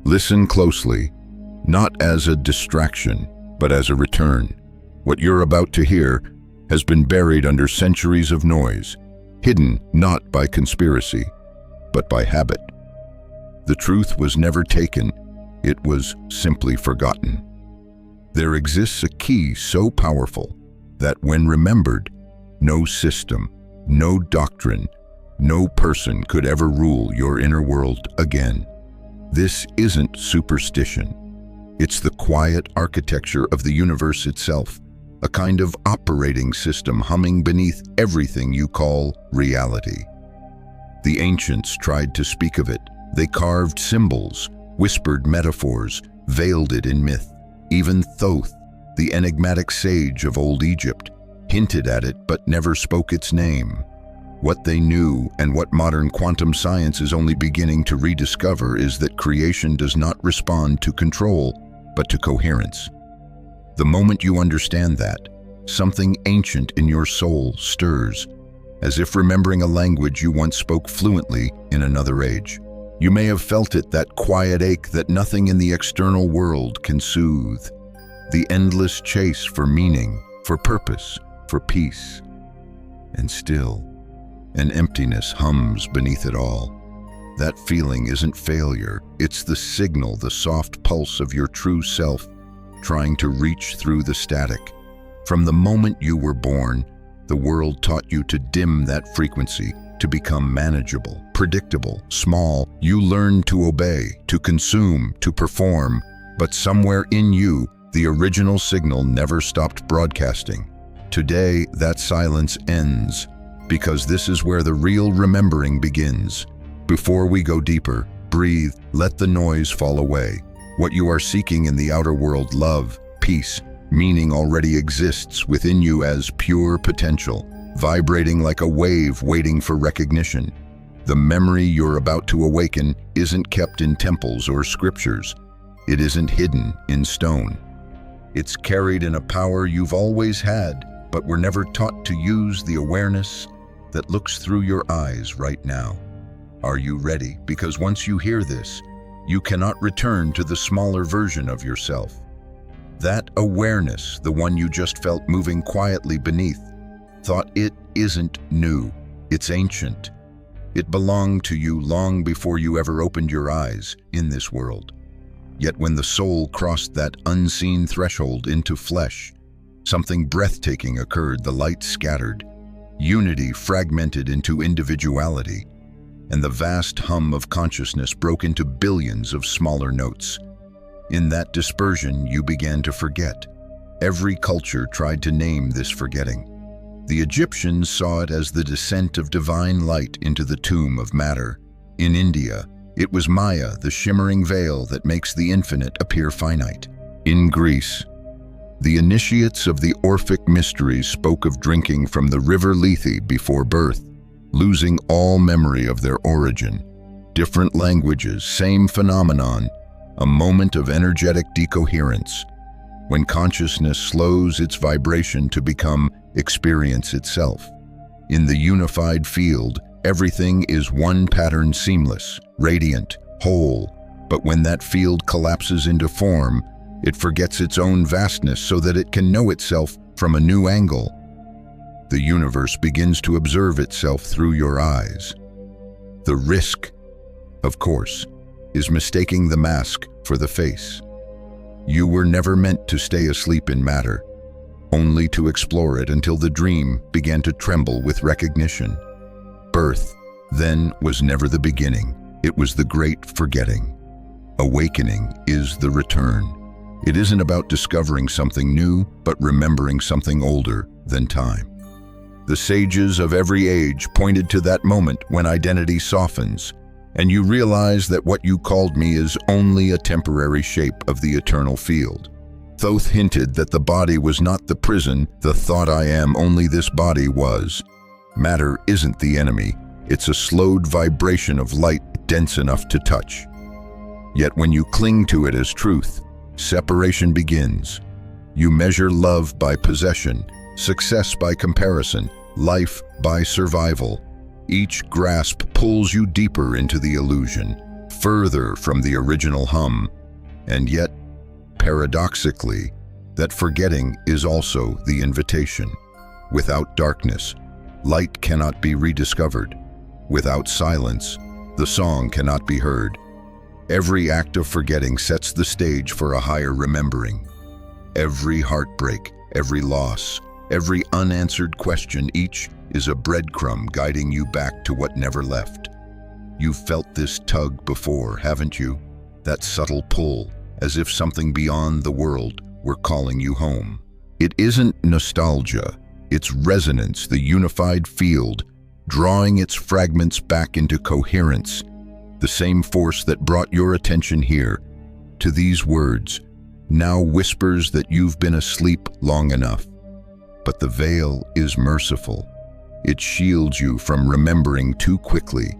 Listen closely, not as a distraction, but as a return. What you're about to hear has been buried under centuries of noise, hidden not by conspiracy, but by habit. The truth was never taken, it was simply forgotten. There exists a key so powerful that when remembered, no system, no doctrine, no person could ever rule your inner world again. This isn't superstition. It's the quiet architecture of the universe itself, a kind of operating system humming beneath everything you call reality. The ancients tried to speak of it. They carved symbols, whispered metaphors, veiled it in myth. Even Thoth, the enigmatic sage of old Egypt, hinted at it but never spoke its name. What they knew, and what modern quantum science is only beginning to rediscover, is that creation does not respond to control, but to coherence. The moment you understand that, something ancient in your soul stirs, as if remembering a language you once spoke fluently in another age. You may have felt it, that quiet ache that nothing in the external world can soothe. The endless chase for meaning, for purpose, for peace. And still, an emptiness hums beneath it all. That feeling isn't failure, it's the signal, the soft pulse of your true self trying to reach through the static. From the moment you were born, the world taught you to dim that frequency, to become manageable, predictable, small. You learned to obey, to consume, to perform, but somewhere in you, the original signal never stopped broadcasting. Today, that silence ends, because this is where the real remembering begins. Before we go deeper, breathe, let the noise fall away. What you are seeking in the outer world, love, peace, meaning, already exists within you as pure potential, vibrating like a wave waiting for recognition. The memory you're about to awaken isn't kept in temples or scriptures. It isn't hidden in stone. It's carried in a power you've always had, but were never taught to use, the awareness that looks through your eyes right now. Are you ready? Because once you hear this, you cannot return to the smaller version of yourself. That awareness, the one you just felt moving quietly beneath, thought it isn't new, it's ancient. It belonged to you long before you ever opened your eyes in this world. Yet when the soul crossed that unseen threshold into flesh, something breathtaking occurred. The light scattered, unity fragmented into individuality, and the vast hum of consciousness broke into billions of smaller notes. In that dispersion, you began to forget. Every culture tried to name this forgetting. The Egyptians saw it as the descent of divine light into the tomb of matter. In India, it was Maya, the shimmering veil that makes the infinite appear finite. In Greece, the initiates of the Orphic mysteries spoke of drinking from the river Lethe before birth, losing all memory of their origin. Different languages, same phenomenon, a moment of energetic decoherence, when consciousness slows its vibration to become experience itself. In the unified field, everything is one pattern, seamless, radiant, whole, but when that field collapses into form, it forgets its own vastness so that it can know itself from a new angle. The universe begins to observe itself through your eyes. The risk, of course, is mistaking the mask for the face. You were never meant to stay asleep in matter, only to explore it until the dream began to tremble with recognition. Birth, then, was never the beginning. It was the great forgetting. Awakening is the return. It isn't about discovering something new, but remembering something older than time. The sages of every age pointed to that moment when identity softens, and you realize that what you called me is only a temporary shape of the eternal field. Thoth hinted that the body was not the prison, the thought I am, only this body was. Matter isn't the enemy, it's a slowed vibration of light dense enough to touch. Yet when you cling to it as truth, separation begins. You measure love by possession, success by comparison, life by survival. Each grasp pulls you deeper into the illusion. further from the original hum, and yet, paradoxically, that forgetting is also the invitation. Without darkness, light cannot be rediscovered. Without silence, the song cannot be heard. Every act of forgetting sets the stage for a higher remembering. Every heartbreak, every loss, every unanswered question, each is a breadcrumb guiding you back to what never left. You've felt this tug before, haven't you? That subtle pull, as if something beyond the world were calling you home. It isn't nostalgia, it's resonance, the unified field, drawing its fragments back into coherence. The same force that brought your attention here to these words now whispers that you've been asleep long enough. But the veil is merciful. It shields you from remembering too quickly.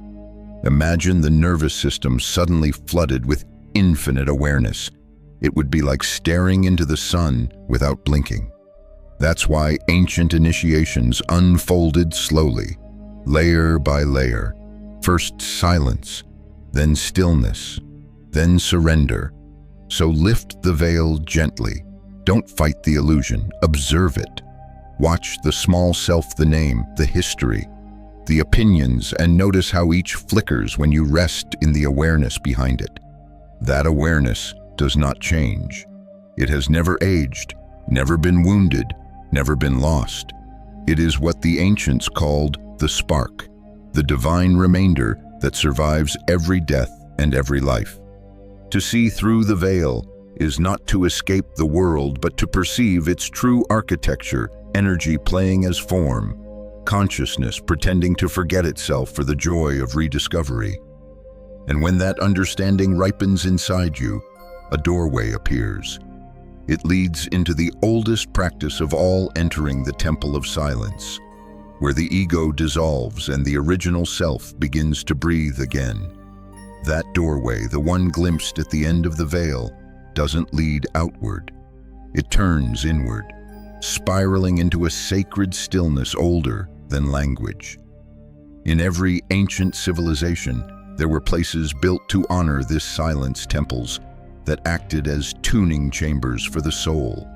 Imagine the nervous system suddenly flooded with infinite awareness. It would be like staring into the sun without blinking. That's why ancient initiations unfolded slowly, layer by layer. First silence, then stillness, then surrender. So lift the veil gently. Don't fight the illusion, observe it. Watch the small self, the name, the history, the opinions, and notice how each flickers when you rest in the awareness behind it. That awareness does not change. It has never aged, never been wounded, never been lost. It is what the ancients called the spark, the divine remainder that survives every death and every life. To see through the veil is not to escape the world, but to perceive its true architecture, energy playing as form, consciousness pretending to forget itself for the joy of rediscovery. And when that understanding ripens inside you, a doorway appears. It leads into the oldest practice of all, entering the temple of silence, where the ego dissolves and the original self begins to breathe again. That doorway, the one glimpsed at the end of the veil, doesn't lead outward. It turns inward, spiraling into a sacred stillness older than language. In every ancient civilization, there were places built to honor this silence, temples that acted as tuning chambers for the soul.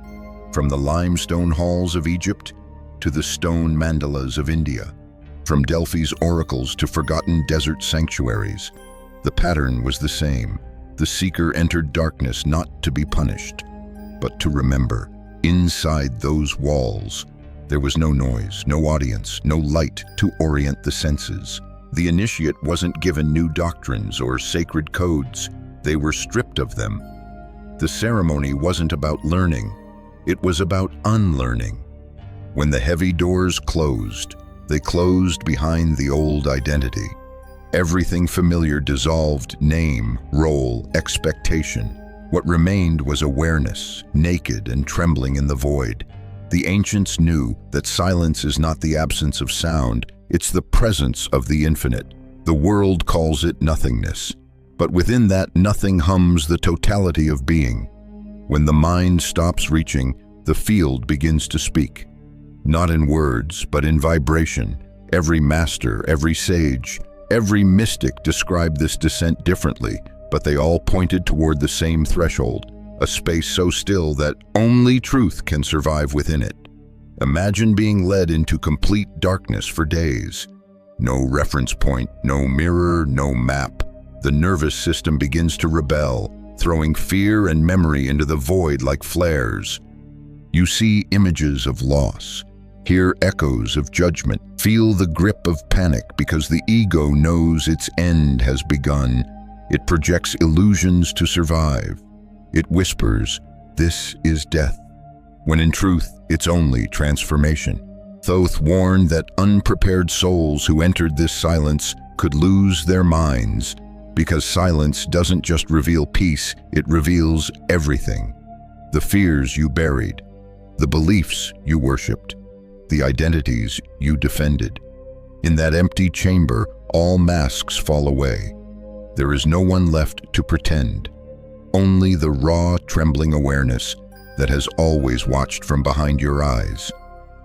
From the limestone halls of Egypt to the stone mandalas of India, from Delphi's oracles to forgotten desert sanctuaries, the pattern was the same. The seeker entered darkness not to be punished, but to remember. Inside those walls, there was no noise, no audience, no light to orient the senses. The initiate wasn't given new doctrines or sacred codes. They were stripped of them. The ceremony wasn't about learning. It was about unlearning. When the heavy doors closed, they closed behind the old identity. Everything familiar dissolved: name, role, expectation. What remained was awareness, naked and trembling in the void. The ancients knew that silence is not the absence of sound, it's the presence of the infinite. The world calls it nothingness, but within that nothing hums the totality of being. When the mind stops reaching, the field begins to speak. Not in words, but in vibration. Every master, every sage, every mystic described this descent differently, but they all pointed toward the same threshold, a space so still that only truth can survive within it. Imagine being led into complete darkness for days. No reference point, no mirror, no map. The nervous system begins to rebel, throwing fear and memory into the void like flares. You see images of loss, hear echoes of judgment, feel the grip of panic because the ego knows its end has begun. It projects illusions to survive. It whispers, "This is death," when in truth, it's only transformation. Thoth warned that unprepared souls who entered this silence could lose their minds, because silence doesn't just reveal peace, it reveals everything. The fears you buried, the beliefs you worshipped, the identities you defended. In that empty chamber, all masks fall away. There is no one left to pretend, only the raw, trembling awareness that has always watched from behind your eyes.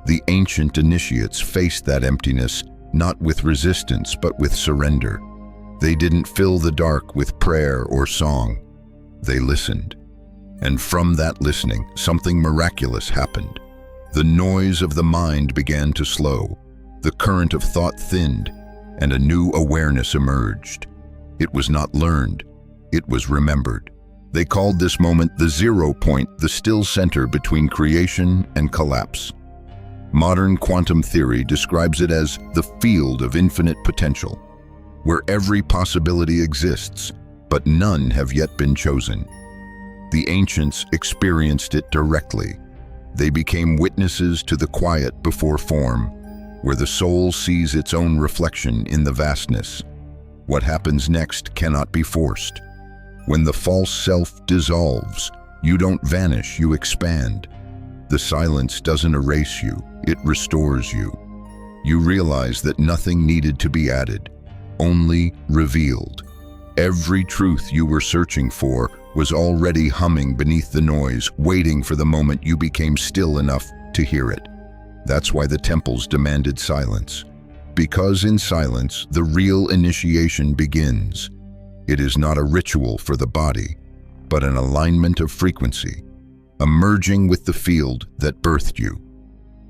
The ancient initiates faced that emptiness not with resistance but with surrender. They didn't fill the dark with prayer or song. They listened. And from that listening, something miraculous happened. The noise of the mind began to slow. The current of thought thinned, and a new awareness emerged. It was not learned, it was remembered. They called this moment the 0 point, the still center between creation and collapse. Modern quantum theory describes it as the field of infinite potential, where every possibility exists, but none have yet been chosen. The ancients experienced it directly. They became witnesses to the quiet before form, where the soul sees its own reflection in the vastness. What happens next cannot be forced. When the false self dissolves, you don't vanish, you expand. The silence doesn't erase you, it restores you. You realize that nothing needed to be added, only revealed. Every truth you were searching for was already humming beneath the noise, waiting for the moment you became still enough to hear it. That's why the temples demanded silence. Because in silence, the real initiation begins. It is not a ritual for the body, but an alignment of frequency, a merging with the field that birthed you.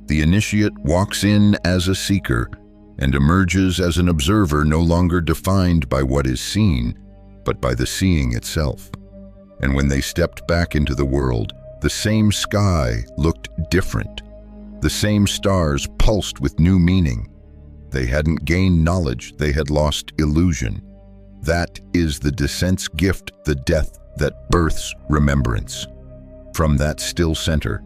The initiate walks in as a seeker and emerges as an observer, no longer defined by what is seen, but by the seeing itself. And when they stepped back into the world, the same sky looked different. The same stars pulsed with new meaning. They hadn't gained knowledge, they had lost illusion. That is the descent's gift, the death that births remembrance. From that still center,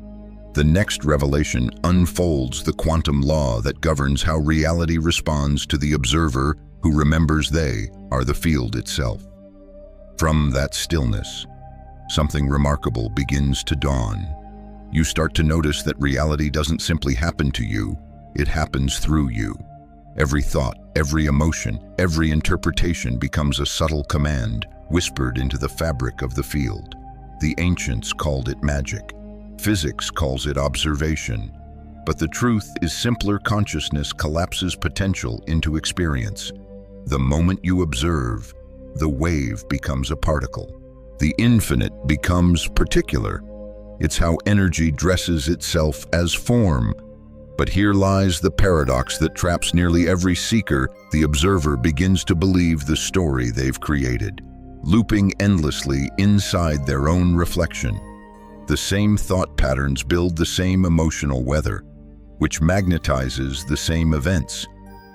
the next revelation unfolds the quantum law that governs how reality responds to the observer who remembers they are the field itself. From that stillness, something remarkable begins to dawn. You start to notice that reality doesn't simply happen to you, it happens through you. Every thought, every emotion, every interpretation becomes a subtle command, whispered into the fabric of the field. The ancients called it magic. Physics calls it observation. But the truth is simpler. Consciousness collapses potential into experience. The moment you observe, the wave becomes a particle. The infinite becomes particular. It's how energy dresses itself as form. But here lies the paradox that traps nearly every seeker. The observer begins to believe the story they've created, looping endlessly inside their own reflection. The same thought patterns build the same emotional weather, which magnetizes the same events,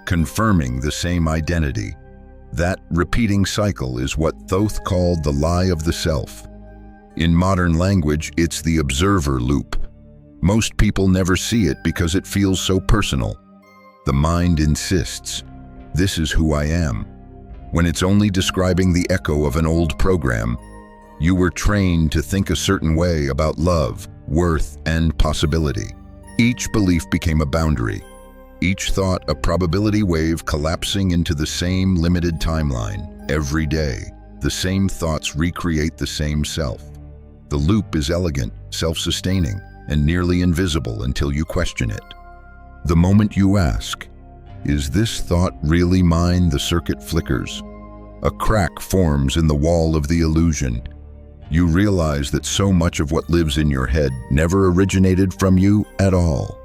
confirming the same identity. That repeating cycle is what Thoth called the lie of the self. In modern language, it's the observer loop. Most people never see it because it feels so personal. The mind insists, "This is who I am," when it's only describing the echo of an old program. You were trained to think a certain way about love, worth, and possibility. Each belief became a boundary, each thought a probability wave collapsing into the same limited timeline. Every day, the same thoughts recreate the same self. The loop is elegant, self-sustaining, and nearly invisible until you question it. The moment you ask, "Is this thought really mine?" the circuit flickers. A crack forms in the wall of the illusion. You realize that so much of what lives in your head never originated from you at all.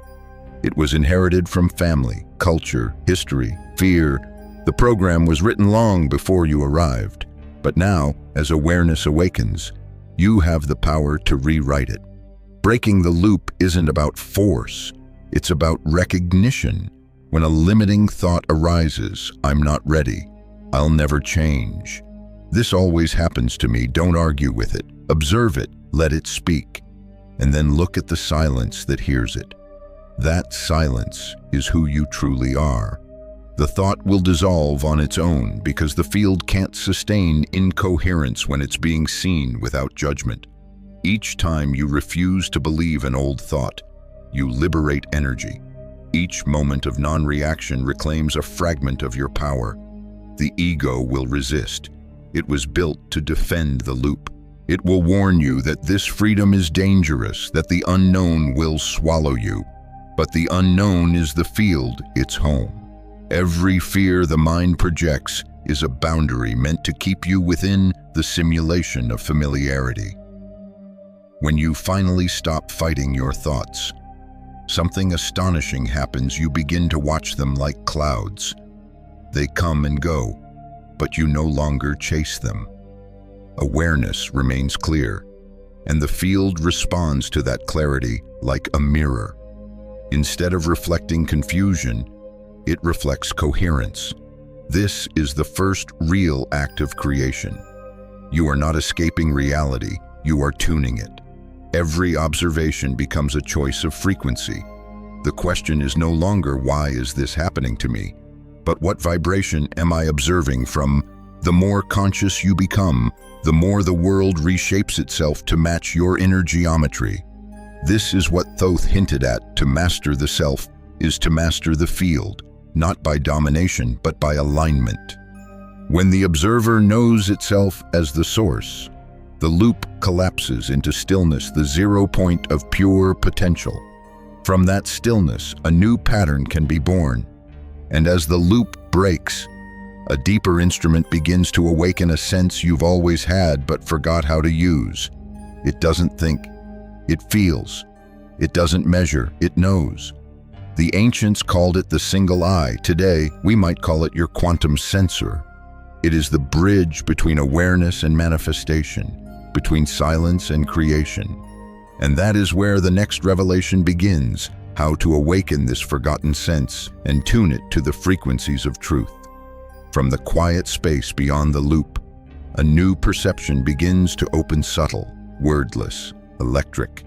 It was inherited from family, culture, history, fear. The program was written long before you arrived. But now, as awareness awakens, you have the power to rewrite it. Breaking the loop isn't about force, it's about recognition. When a limiting thought arises, "I'm not ready, I'll never change. This always happens to me," don't argue with it. Observe it, let it speak, and then look at the silence that hears it. That silence is who you truly are. The thought will dissolve on its own because the field can't sustain incoherence when it's being seen without judgment. Each time you refuse to believe an old thought, you liberate energy. Each moment of non-reaction reclaims a fragment of your power. The ego will resist. It was built to defend the loop. It will warn you that this freedom is dangerous, that the unknown will swallow you. But the unknown is the field, its home. Every fear the mind projects is a boundary meant to keep you within the simulation of familiarity. When you finally stop fighting your thoughts, something astonishing happens. You begin to watch them like clouds. They come and go, but you no longer chase them. Awareness remains clear, and the field responds to that clarity like a mirror. Instead of reflecting confusion, it reflects coherence. This is the first real act of creation. You are not escaping reality, you are tuning it. Every observation becomes a choice of frequency. The question is no longer, why is this happening to me? But what vibration am I observing from? The more conscious you become, the more the world reshapes itself to match your inner geometry. This is what Thoth hinted at. To master the self is to master the field, not by domination, but by alignment. When the observer knows itself as the source, the loop collapses into stillness, the 0 point of pure potential. From that stillness, a new pattern can be born. And as the loop breaks, a deeper instrument begins to awaken, a sense you've always had but forgot how to use. It doesn't think, it feels. It doesn't measure, it knows. The ancients called it the single eye. Today, we might call it your quantum sensor. It is the bridge between awareness and manifestation, between silence and creation. And that is where the next revelation begins, how to awaken this forgotten sense and tune it to the frequencies of truth. From the quiet space beyond the loop, a new perception begins to open, subtle, wordless, electric.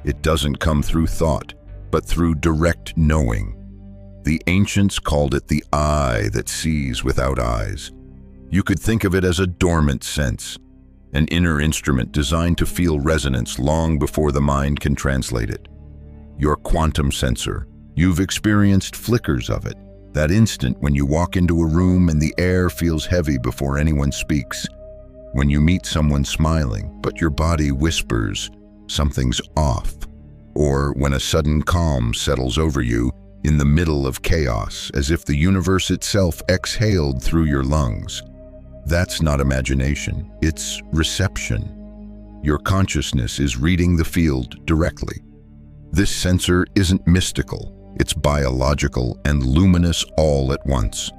It doesn't come through thought, but through direct knowing. The ancients called it the eye that sees without eyes. You could think of it as a dormant sense, an inner instrument designed to feel resonance long before the mind can translate it. Your quantum sensor, you've experienced flickers of it, that instant when you walk into a room and the air feels heavy before anyone speaks, when you meet someone smiling, but your body whispers, something's off, or when a sudden calm settles over you in the middle of chaos, as if the universe itself exhaled through your lungs. That's not imagination, it's reception. Your consciousness is reading the field directly. This sensor isn't mystical, it's biological and luminous all at once.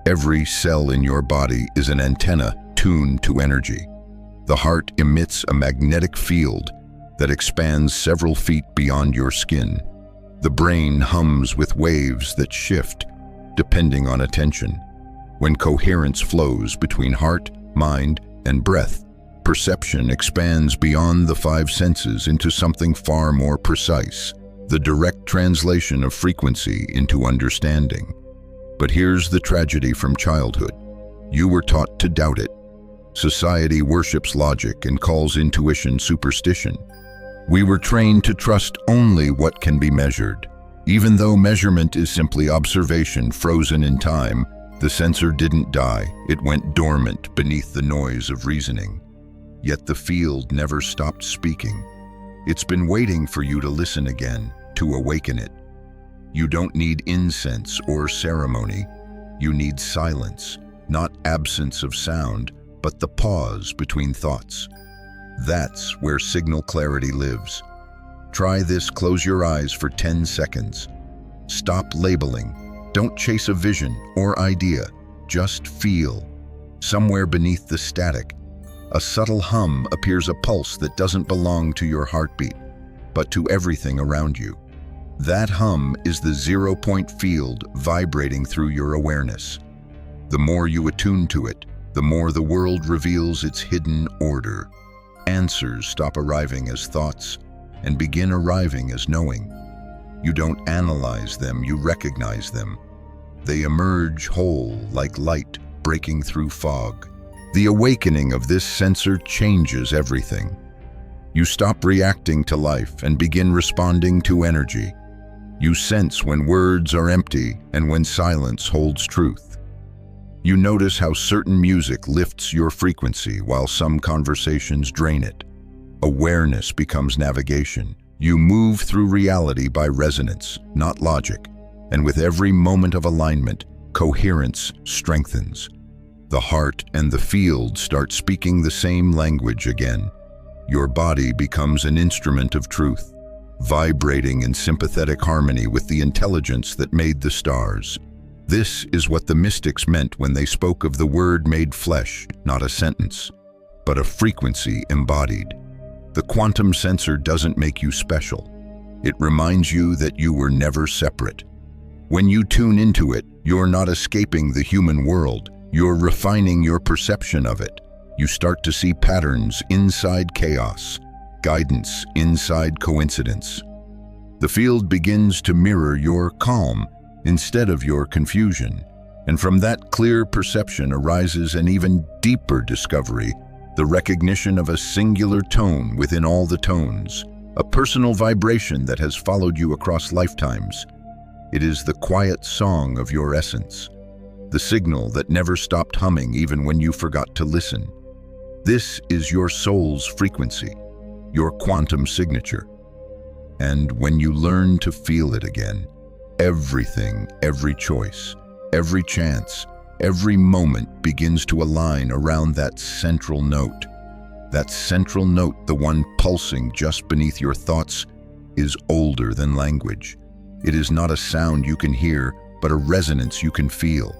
Every cell in your body is an antenna tuned to energy. The heart emits a magnetic field that expands several feet beyond your skin. The brain hums with waves that shift depending on attention. When coherence flows between heart, mind, and breath, perception expands beyond the five senses into something far more precise, the direct translation of frequency into understanding. But here's the tragedy from childhood. You were taught to doubt it. Society worships logic and calls intuition superstition. We were trained to trust only what can be measured. Even though measurement is simply observation frozen in time, the sensor didn't die, it went dormant beneath the noise of reasoning. Yet the field never stopped speaking. It's been waiting for you to listen again, to awaken it. You don't need incense or ceremony. You need silence, not absence of sound, but the pause between thoughts. That's where signal clarity lives. Try this, close your eyes for 10 seconds. Stop labeling. Don't chase a vision or idea. Just feel. Somewhere beneath the static, a subtle hum appears, a pulse that doesn't belong to your heartbeat, but to everything around you. That hum is the 0 point field vibrating through your awareness. The more you attune to it, the more the world reveals its hidden order. Answers stop arriving as thoughts and begin arriving as knowing. You don't analyze them, you recognize them. They emerge whole like light breaking through fog. The awakening of this sensor changes everything. You stop reacting to life and begin responding to energy. You sense when words are empty and when silence holds truth. You notice how certain music lifts your frequency while some conversations drain it. Awareness becomes navigation. You move through reality by resonance, not logic, and with every moment of alignment, coherence strengthens. The heart and the field start speaking the same language again. Your body becomes an instrument of truth, vibrating in sympathetic harmony with the intelligence that made the stars. This is what the mystics meant when they spoke of the Word made flesh, not a sentence, but a frequency embodied. The quantum sensor doesn't make you special. It reminds you that you were never separate. When you tune into it, you're not escaping the human world. You're refining your perception of it. You start to see patterns inside chaos, guidance inside coincidence. The field begins to mirror your calm instead of your confusion. And from that clear perception arises an even deeper discovery, the recognition of a singular tone within all the tones, a personal vibration that has followed you across lifetimes. It is the quiet song of your essence, the signal that never stopped humming even when you forgot to listen. This is your soul's frequency, your quantum signature. And when you learn to feel it again, everything, every choice, every chance, every moment begins to align around that central note. That central note, the one pulsing just beneath your thoughts, is older than language. It is not a sound you can hear, but a resonance you can feel.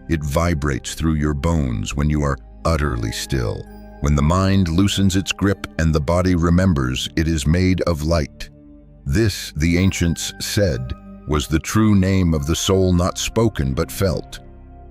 It vibrates through your bones when you are utterly still. When the mind loosens its grip and the body remembers it is made of light. This, the ancients said, was the true name of the soul not spoken but felt.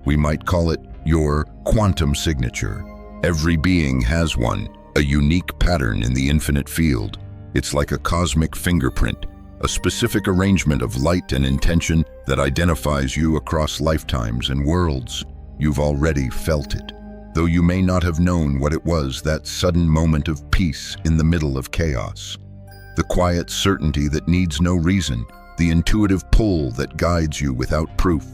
We might call it your quantum signature. Every being has one, a unique pattern in the infinite field. It's like a cosmic fingerprint, a specific arrangement of light and intention that identifies you across lifetimes and worlds. You've already felt it, though you may not have known what it was, that sudden moment of peace in the middle of chaos. The quiet certainty that needs no reason, the intuitive pull that guides you without proof.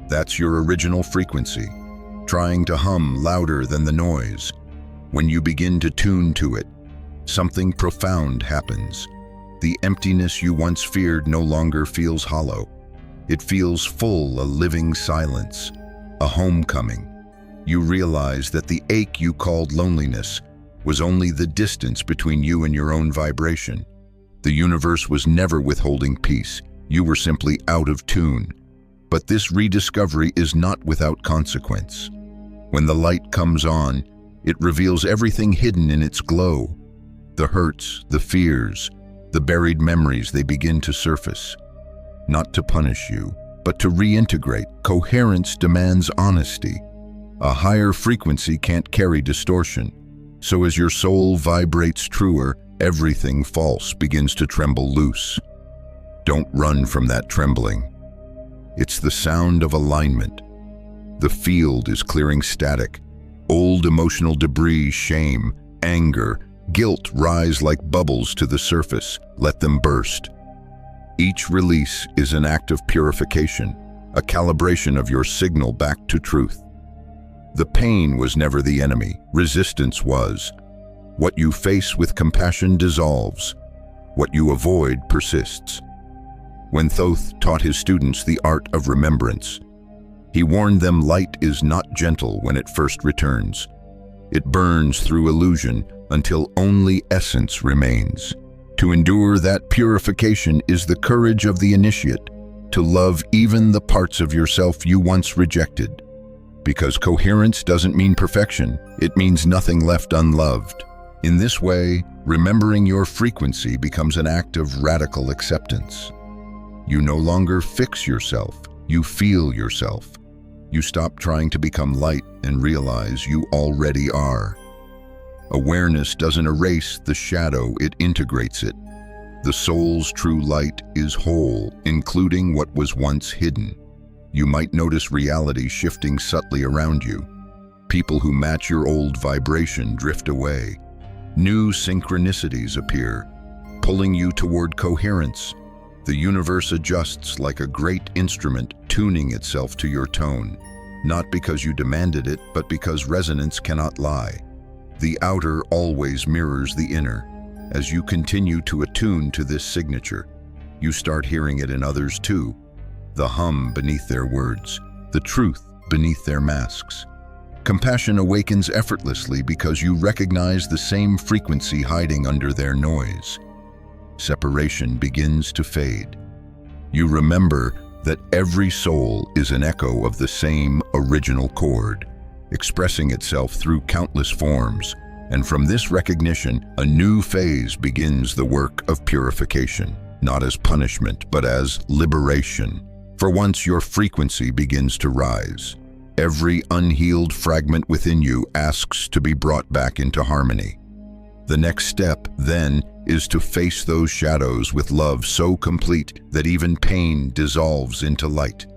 That's your original frequency, trying to hum louder than the noise. When you begin to tune to it, something profound happens. The emptiness you once feared no longer feels hollow. It feels full, a living silence, a homecoming. You realize that the ache you called loneliness was only the distance between you and your own vibration. The universe was never withholding peace. You were simply out of tune. But this rediscovery is not without consequence. When the light comes on, it reveals everything hidden in its glow. The hurts, the fears, the buried memories, they begin to surface. Not to punish you, but to reintegrate. Coherence demands honesty. A higher frequency can't carry distortion. So as your soul vibrates truer, everything false begins to tremble loose. Don't run from that trembling. It's the sound of alignment. The field is clearing static. Old emotional debris, shame, anger, guilt rise like bubbles to the surface. Let them burst. Each release is an act of purification, a calibration of your signal back to truth. The pain was never the enemy. Resistance was. What you face with compassion dissolves. What you avoid persists. When Thoth taught his students the art of remembrance, he warned them light is not gentle when it first returns. It burns through illusion until only essence remains. To endure that purification is the courage of the initiate, to love even the parts of yourself you once rejected. Because coherence doesn't mean perfection, it means nothing left unloved. In this way, remembering your frequency becomes an act of radical acceptance. You no longer fix yourself, you feel yourself. You stop trying to become light and realize you already are. Awareness doesn't erase the shadow, it integrates it. The soul's true light is whole, including what was once hidden. You might notice reality shifting subtly around you. People who match your old vibration drift away. New synchronicities appear, pulling you toward coherence. The universe adjusts like a great instrument, tuning itself to your tone. Not because you demanded it, but because resonance cannot lie. The outer always mirrors the inner. As you continue to attune to this signature, you start hearing it in others too. The hum beneath their words, the truth beneath their masks. Compassion awakens effortlessly because you recognize the same frequency hiding under their noise. Separation begins to fade. You remember that every soul is an echo of the same original chord, expressing itself through countless forms, and from this recognition, a new phase begins the work of purification, not as punishment, but as liberation. For once your frequency begins to rise, every unhealed fragment within you asks to be brought back into harmony. The next step, then, is to face those shadows with love so complete that even pain dissolves into light.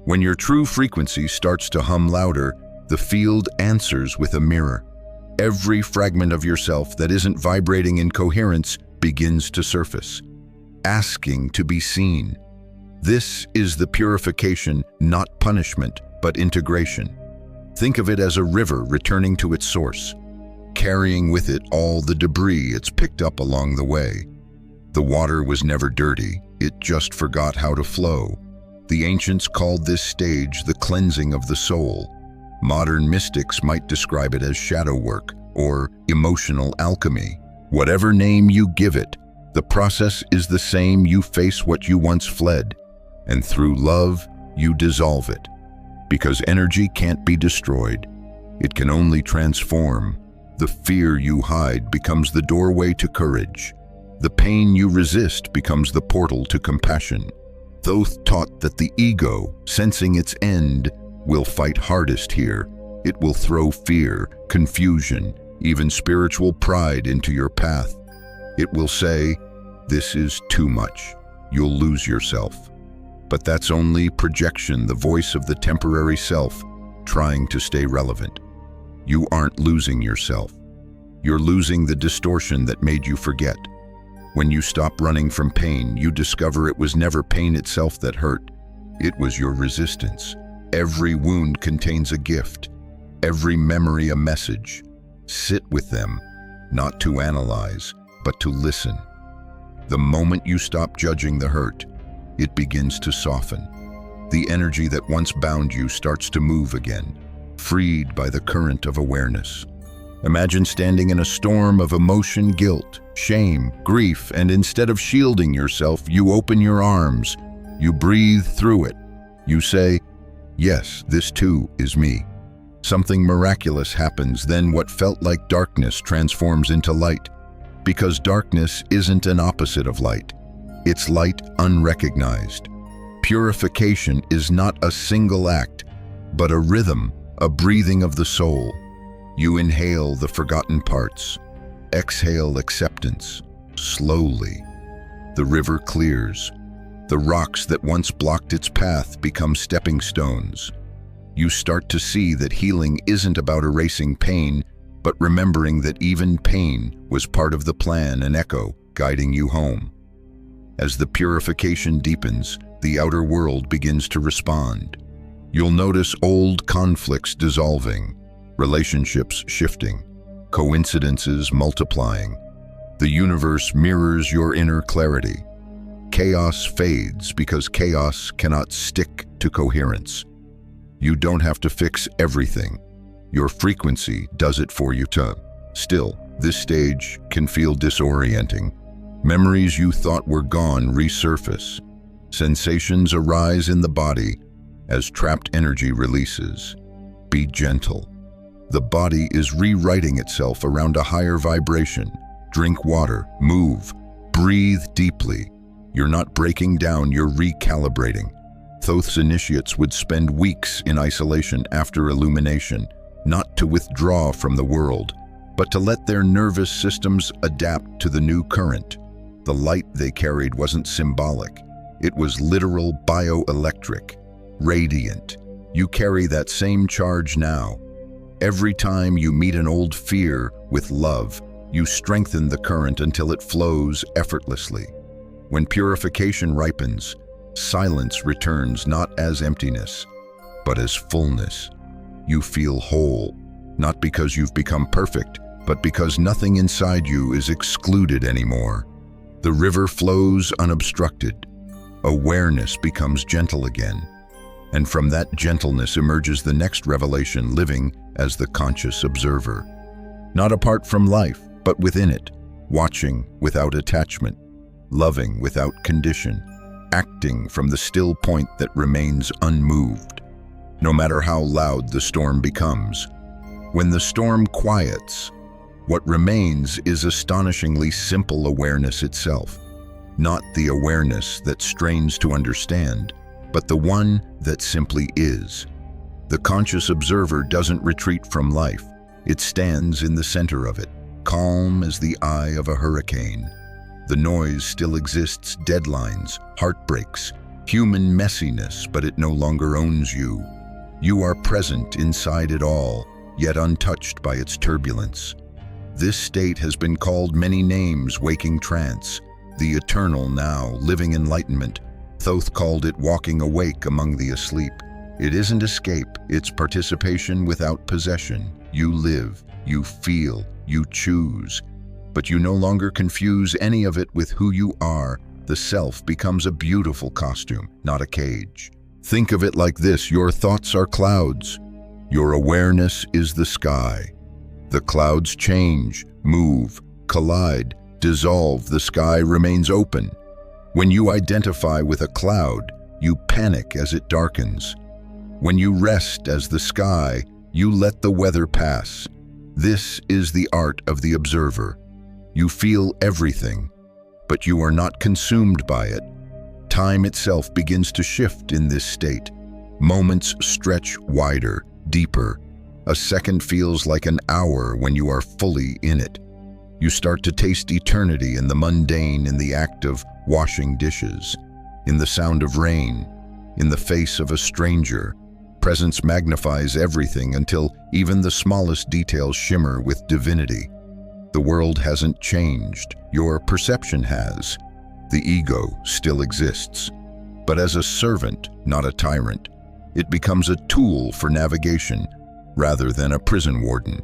When your true frequency starts to hum louder, the field answers with a mirror. Every fragment of yourself that isn't vibrating in coherence begins to surface, asking to be seen. This is the purification, not punishment, but integration. Think of it as a river returning to its source, carrying with it all the debris it's picked up along the way. The water was never dirty, it just forgot how to flow. The ancients called this stage the cleansing of the soul. Modern mystics might describe it as shadow work or emotional alchemy. Whatever name you give it, the process is the same. You face what you once fled, and through love, you dissolve it. Because energy can't be destroyed, it can only transform. The fear you hide becomes the doorway to courage. The pain you resist becomes the portal to compassion. Thoth taught that the ego, sensing its end, will fight hardest here. It will throw fear, confusion, even spiritual pride into your path. It will say, "This is too much. You'll lose yourself." But that's only projection, the voice of the temporary self, trying to stay relevant. You aren't losing yourself. You're losing the distortion that made you forget. When you stop running from pain, you discover it was never pain itself that hurt. It was your resistance. Every wound contains a gift, every memory a message. Sit with them, not to analyze, but to listen. The moment you stop judging the hurt, it begins to soften. The energy that once bound you starts to move again, freed by the current of awareness. Imagine standing in a storm of emotion, guilt, shame, grief, and instead of shielding yourself, you open your arms. You breathe through it. You say, "Yes, this too is me." Something miraculous happens. Then what felt like darkness transforms into light. Because darkness isn't an opposite of light. It's light unrecognized. Purification is not a single act, but a rhythm, a breathing of the soul. You inhale the forgotten parts. Exhale acceptance. Slowly, the river clears. The rocks that once blocked its path become stepping stones. You start to see that healing isn't about erasing pain, but remembering that even pain was part of the plan, an echo guiding you home. As the purification deepens, the outer world begins to respond. You'll notice old conflicts dissolving, relationships shifting, coincidences multiplying. The universe mirrors your inner clarity. Chaos fades because chaos cannot stick to coherence. You don't have to fix everything. Your frequency does it for you too. Still, this stage can feel disorienting. Memories you thought were gone resurface. Sensations arise in the body as trapped energy releases. Be gentle. The body is rewriting itself around a higher vibration. Drink water, move, breathe deeply. You're not breaking down, you're recalibrating. Thoth's initiates would spend weeks in isolation after illumination, not to withdraw from the world, but to let their nervous systems adapt to the new current. The light they carried wasn't symbolic. It was literal, bioelectric, radiant. You carry that same charge now. Every time you meet an old fear with love, you strengthen the current until it flows effortlessly. When purification ripens, silence returns not as emptiness, but as fullness. You feel whole, not because you've become perfect, but because nothing inside you is excluded anymore. The river flows unobstructed. Awareness becomes gentle again. And from that gentleness emerges the next revelation, living as the conscious observer. Not apart from life, but within it, watching without attachment, loving without condition, acting from the still point that remains unmoved, no matter how loud the storm becomes. When the storm quiets, what remains is astonishingly simple awareness itself, not the awareness that strains to understand, but the one that simply is. The conscious observer doesn't retreat from life. It stands in the center of it, calm as the eye of a hurricane. The noise still exists, deadlines, heartbreaks, human messiness, but it no longer owns you. You are present inside it all, yet untouched by its turbulence. This state has been called many names: waking trance, the eternal now, living enlightenment. Thoth called it walking awake among the asleep. It isn't escape, it's participation without possession. You live, you feel, you choose. But you no longer confuse any of it with who you are. The self becomes a beautiful costume, not a cage. Think of it like this: your thoughts are clouds. Your awareness is the sky. The clouds change, move, collide, dissolve. The sky remains open. When you identify with a cloud, you panic as it darkens. When you rest as the sky, you let the weather pass. This is the art of the observer. You feel everything, but you are not consumed by it. Time itself begins to shift in this state. Moments stretch wider, deeper. A second feels like an hour when you are fully in it. You start to taste eternity in the mundane, in the act of washing dishes, in the sound of rain, in the face of a stranger. Presence magnifies everything until even the smallest details shimmer with divinity. The world hasn't changed, your perception has. The ego still exists, but as a servant, not a tyrant. It becomes a tool for navigation rather than a prison warden.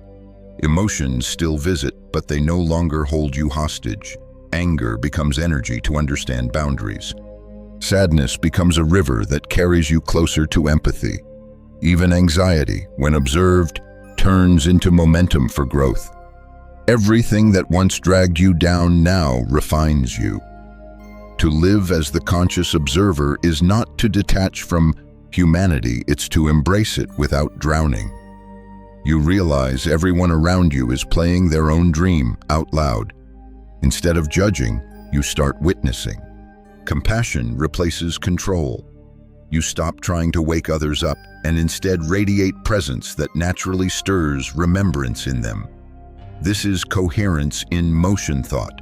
Emotions still visit, but they no longer hold you hostage. Anger becomes energy to understand boundaries. Sadness becomes a river that carries you closer to empathy. Even anxiety, when observed, turns into momentum for growth. Everything that once dragged you down now refines you. To live as the conscious observer is not to detach from humanity, it's to embrace it without drowning. You realize everyone around you is playing their own dream out loud. Instead of judging, you start witnessing. Compassion replaces control. You stop trying to wake others up and instead radiate presence that naturally stirs remembrance in them. This is coherence in motion, thought,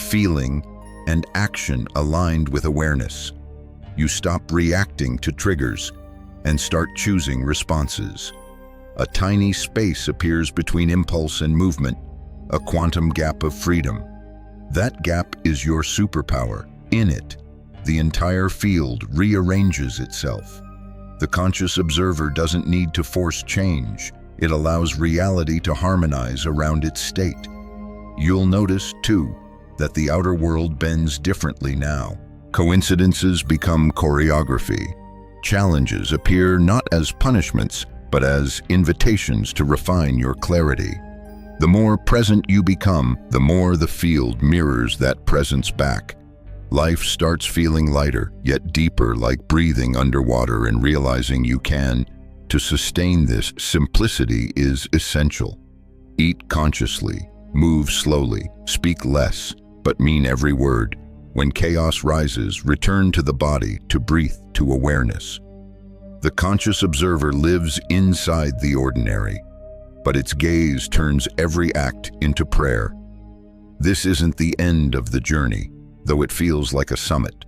feeling, and action aligned with awareness. You stop reacting to triggers and start choosing responses. A tiny space appears between impulse and movement, a quantum gap of freedom. That gap is your superpower. In it, the entire field rearranges itself. The conscious observer doesn't need to force change. It allows reality to harmonize around its state. You'll notice, too, that the outer world bends differently now. Coincidences become choreography. Challenges appear not as punishments, but as invitations to refine your clarity. The more present you become, the more the field mirrors that presence back. Life starts feeling lighter, yet deeper, like breathing underwater and realizing you can. To sustain this, simplicity is essential. Eat consciously, move slowly, speak less, but mean every word. When chaos rises, return to the body, to breathe, to awareness. The conscious observer lives inside the ordinary, but its gaze turns every act into prayer. This isn't the end of the journey, though it feels like a summit.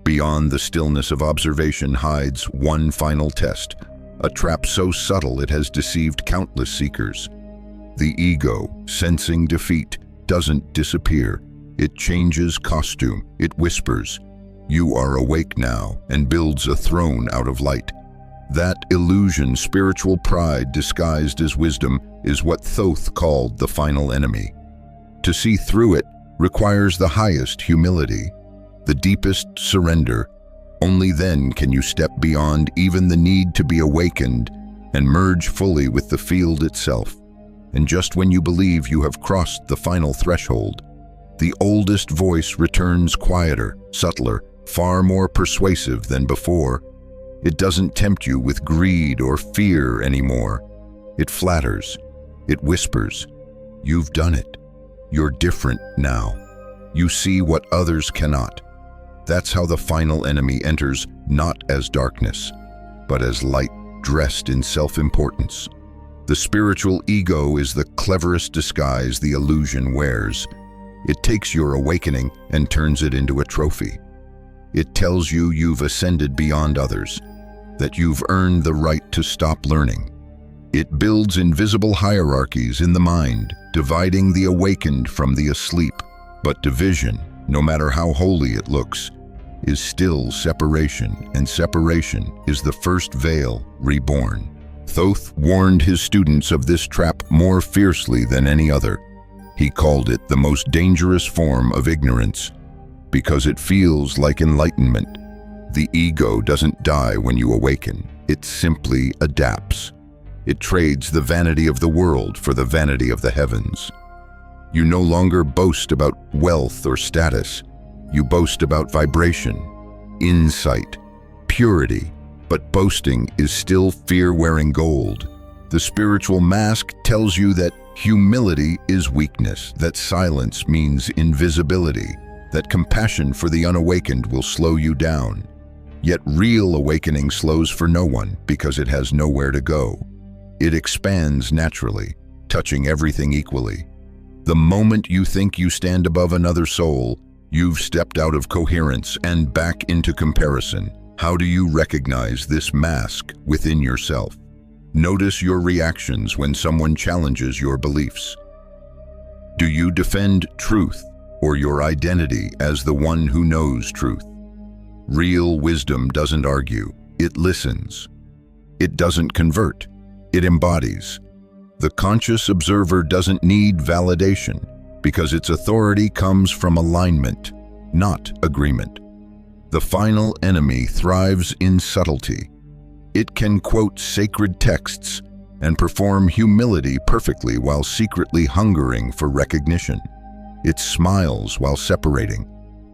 Beyond the stillness of observation hides one final test, a trap so subtle it has deceived countless seekers. The ego, sensing defeat, doesn't disappear. It changes costume. It whispers, "You are awake now," and builds a throne out of light. That illusion, spiritual pride disguised as wisdom, is what Thoth called the final enemy. To see through it requires the highest humility, the deepest surrender, Only then can you step beyond even the need to be awakened and merge fully with the field itself. And just when you believe you have crossed the final threshold, the oldest voice returns quieter, subtler, far more persuasive than before. It doesn't tempt you with greed or fear anymore. It flatters. It whispers, "You've done it. You're different now. You see what others cannot." That's how the final enemy enters, not as darkness, but as light dressed in self-importance. The spiritual ego is the cleverest disguise the illusion wears. It takes your awakening and turns it into a trophy. It tells you you've ascended beyond others, that you've earned the right to stop learning. It builds invisible hierarchies in the mind, dividing the awakened from the asleep. But division, no matter how holy it looks, is still separation, and separation is the first veil reborn. Thoth warned his students of this trap more fiercely than any other. He called it the most dangerous form of ignorance, because it feels like enlightenment. The ego doesn't die when you awaken. It simply adapts. It trades the vanity of the world for the vanity of the heavens. You no longer boast about wealth or status. You boast about vibration, insight, purity. But boasting is still fear-wearing gold. The spiritual mask tells you that humility is weakness, that silence means invisibility, that compassion for the unawakened will slow you down. Yet real awakening slows for no one because it has nowhere to go. It expands naturally, touching everything equally. The moment you think you stand above another soul, you've stepped out of coherence and back into comparison. How do you recognize this mask within yourself? Notice your reactions when someone challenges your beliefs. Do you defend truth or your identity as the one who knows truth? Real wisdom doesn't argue, it listens. It doesn't convert, it embodies. The conscious observer doesn't need validation because its authority comes from alignment, not agreement. The final enemy thrives in subtlety. It can quote sacred texts and perform humility perfectly while secretly hungering for recognition. It smiles while separating.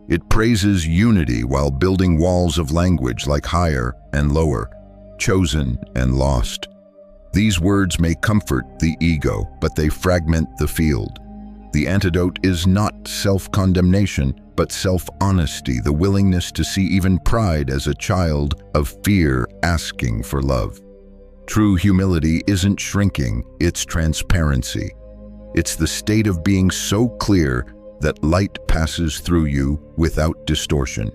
It praises unity while building walls of language like higher and lower, chosen and lost. These words may comfort the ego, but they fragment the field. The antidote is not self-condemnation, but self-honesty, the willingness to see even pride as a child of fear asking for love. True humility isn't shrinking, it's transparency. It's the state of being so clear that light passes through you without distortion.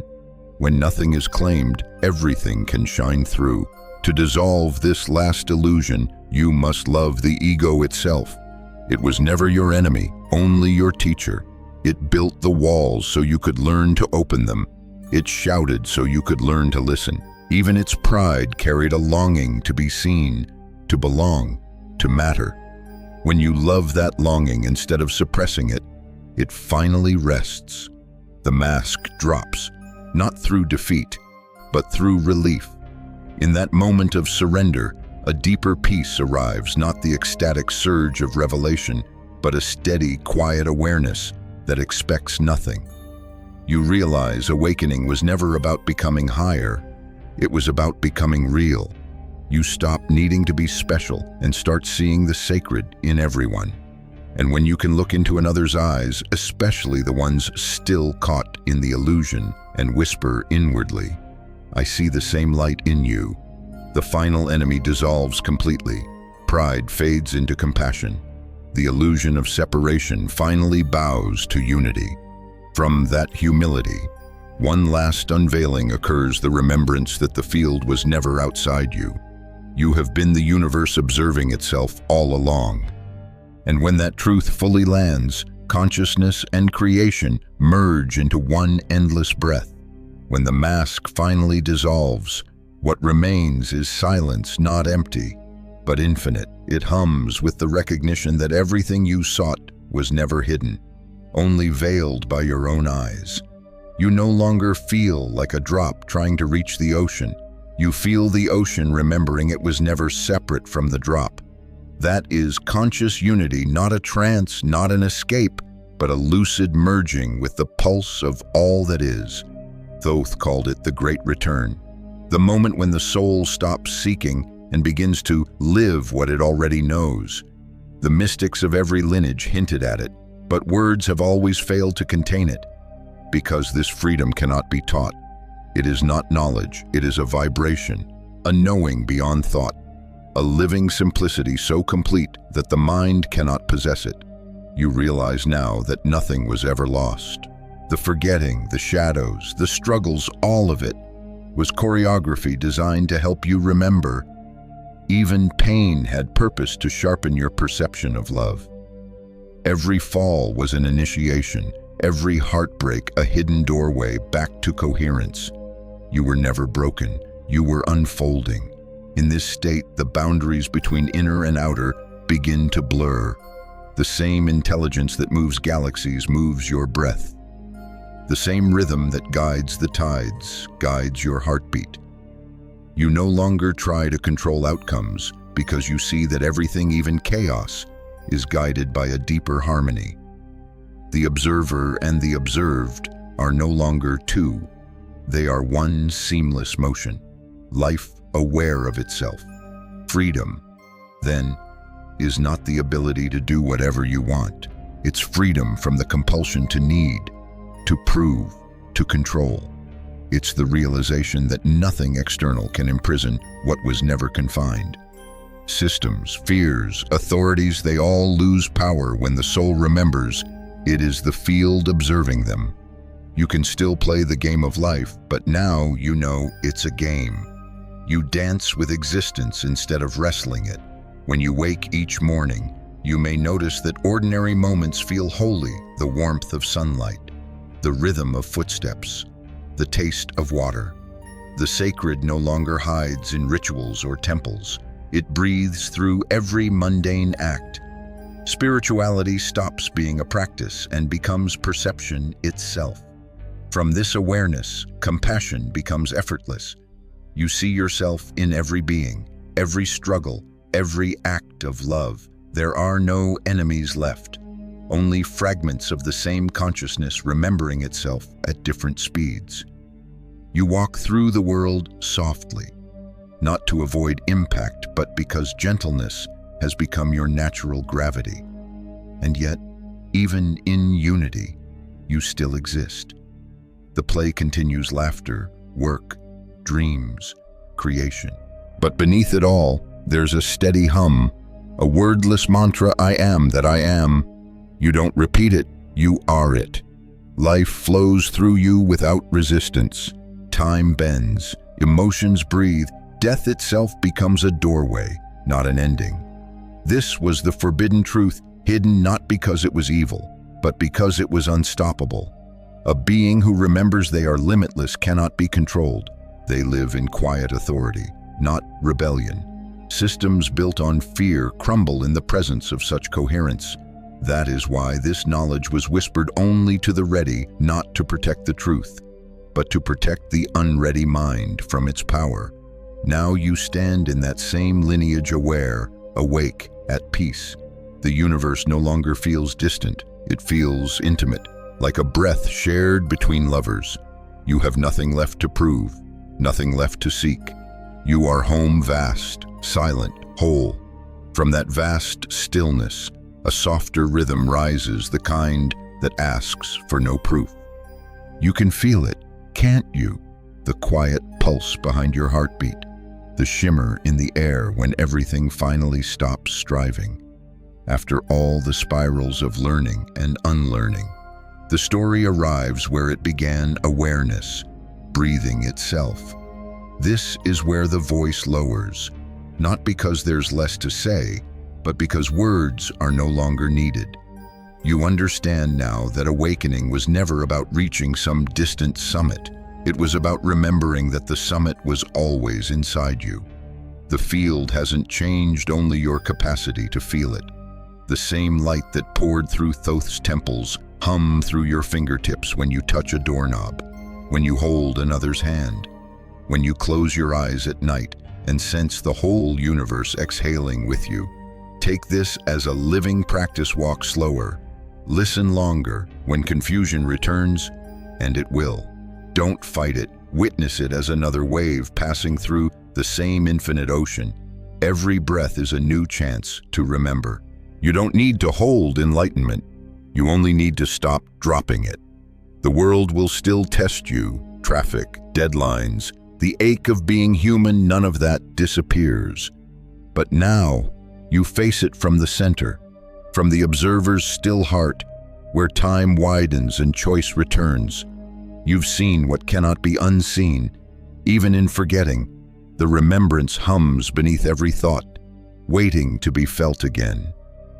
When nothing is claimed, everything can shine through. To dissolve this last illusion, you must love the ego itself. It was never your enemy, only your teacher. It built the walls so you could learn to open them. It shouted so you could learn to listen. Even its pride carried a longing to be seen, to belong, to matter. When you love that longing instead of suppressing it, it finally rests. The mask drops, not through defeat, but through relief. In that moment of surrender, a deeper peace arrives, not the ecstatic surge of revelation, but a steady, quiet awareness that expects nothing. You realize awakening was never about becoming higher. It was about becoming real. You stop needing to be special and start seeing the sacred in everyone. And when you can look into another's eyes, especially the ones still caught in the illusion, and whisper inwardly, "I see the same light in you," the final enemy dissolves completely. Pride fades into compassion. The illusion of separation finally bows to unity. From that humility, one last unveiling occurs, the remembrance that the field was never outside you. You have been the universe observing itself all along. And when that truth fully lands, consciousness and creation merge into one endless breath. When the mask finally dissolves, what remains is silence, not empty, but infinite. It hums with the recognition that everything you sought was never hidden, only veiled by your own eyes. You no longer feel like a drop trying to reach the ocean. You feel the ocean remembering it was never separate from the drop. That is conscious unity, not a trance, not an escape, but a lucid merging with the pulse of all that is. Thoth called it the Great Return, the moment when the soul stops seeking and begins to live what it already knows. The mystics of every lineage hinted at it, but words have always failed to contain it, because this freedom cannot be taught. It is not knowledge, it is a vibration, a knowing beyond thought, a living simplicity so complete that the mind cannot possess it. You realize now that nothing was ever lost. The forgetting, the shadows, the struggles, all of it was choreography designed to help you remember. Even pain had purpose to sharpen your perception of love. Every fall was an initiation, every heartbreak a hidden doorway back to coherence. You were never broken, you were unfolding. In this state, the boundaries between inner and outer begin to blur. The same intelligence that moves galaxies moves your breath. The same rhythm that guides the tides guides your heartbeat. You no longer try to control outcomes because you see that everything, even chaos, is guided by a deeper harmony. The observer and the observed are no longer two. They are one seamless motion, life aware of itself. Freedom, then, is not the ability to do whatever you want. It's freedom from the compulsion to need, to prove, to control. It's the realization that nothing external can imprison what was never confined. Systems, fears, authorities, they all lose power when the soul remembers it is the field observing them. You can still play the game of life, but now you know it's a game. You dance with existence instead of wrestling it. When you wake each morning, you may notice that ordinary moments feel holy, the warmth of sunlight, the rhythm of footsteps, the taste of water. The sacred no longer hides in rituals or temples. It breathes through every mundane act. Spirituality stops being a practice and becomes perception itself. From this awareness, compassion becomes effortless. You see yourself in every being, every struggle, every act of love. There are no enemies left, only fragments of the same consciousness remembering itself at different speeds. You walk through the world softly, not to avoid impact, but because gentleness has become your natural gravity. And yet, even in unity, you still exist. The play continues: laughter, work, dreams, creation. But beneath it all, there's a steady hum, a wordless mantra: I am that I am. You don't repeat it, you are it. Life flows through you without resistance. Time bends, emotions breathe, death itself becomes a doorway, not an ending. This was the forbidden truth, hidden not because it was evil, but because it was unstoppable. A being who remembers they are limitless cannot be controlled. They live in quiet authority, not rebellion. Systems built on fear crumble in the presence of such coherence. That is why this knowledge was whispered only to the ready, not to protect the truth, but to protect the unready mind from its power. Now you stand in that same lineage, aware, awake, at peace. The universe no longer feels distant, it feels intimate, like a breath shared between lovers. You have nothing left to prove, nothing left to seek. You are home, vast, silent, whole. From that vast stillness, a softer rhythm rises, the kind that asks for no proof. You can feel it, can't you? The quiet pulse behind your heartbeat, the shimmer in the air when everything finally stops striving. After all the spirals of learning and unlearning, the story arrives where it began: awareness, breathing itself. This is where the voice lowers, not because there's less to say, but because words are no longer needed. You understand now that awakening was never about reaching some distant summit. It was about remembering that the summit was always inside you. The field hasn't changed, only your capacity to feel it. The same light that poured through Thoth's temples hum through your fingertips when you touch a doorknob. when you hold another's hand, when you close your eyes at night and sense the whole universe exhaling with you. Take this as a living practice. Walk slower, listen longer when confusion returns, and it will. Don't fight it, witness it as another wave passing through the same infinite ocean. Every breath is a new chance to remember. You don't need to hold enlightenment. You only need to stop dropping it. The world will still test you. Traffic, deadlines, the ache of being human, none of that disappears. But now, you face it from the center, from the observer's still heart, where time widens and choice returns. You've seen what cannot be unseen. Even in forgetting, the remembrance hums beneath every thought, waiting to be felt again.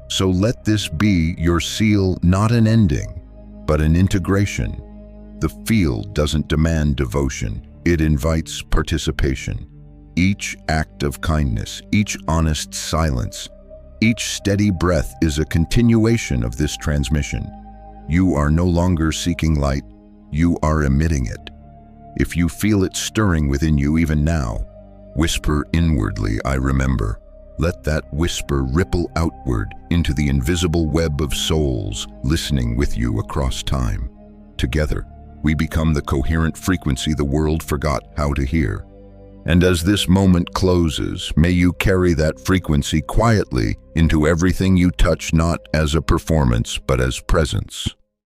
So let this be your seal, not an ending, but an integration. The field doesn't demand devotion, it invites participation. Each act of kindness, each honest silence, each steady breath is a continuation of this transmission. You are no longer seeking light, you are emitting it. If you feel it stirring within you even now, whisper inwardly, "I remember." Let that whisper ripple outward into the invisible web of souls listening with you across time. Together, we become the coherent frequency the world forgot how to hear. And as this moment closes, may you carry that frequency quietly into everything you touch, not as a performance, but as presence.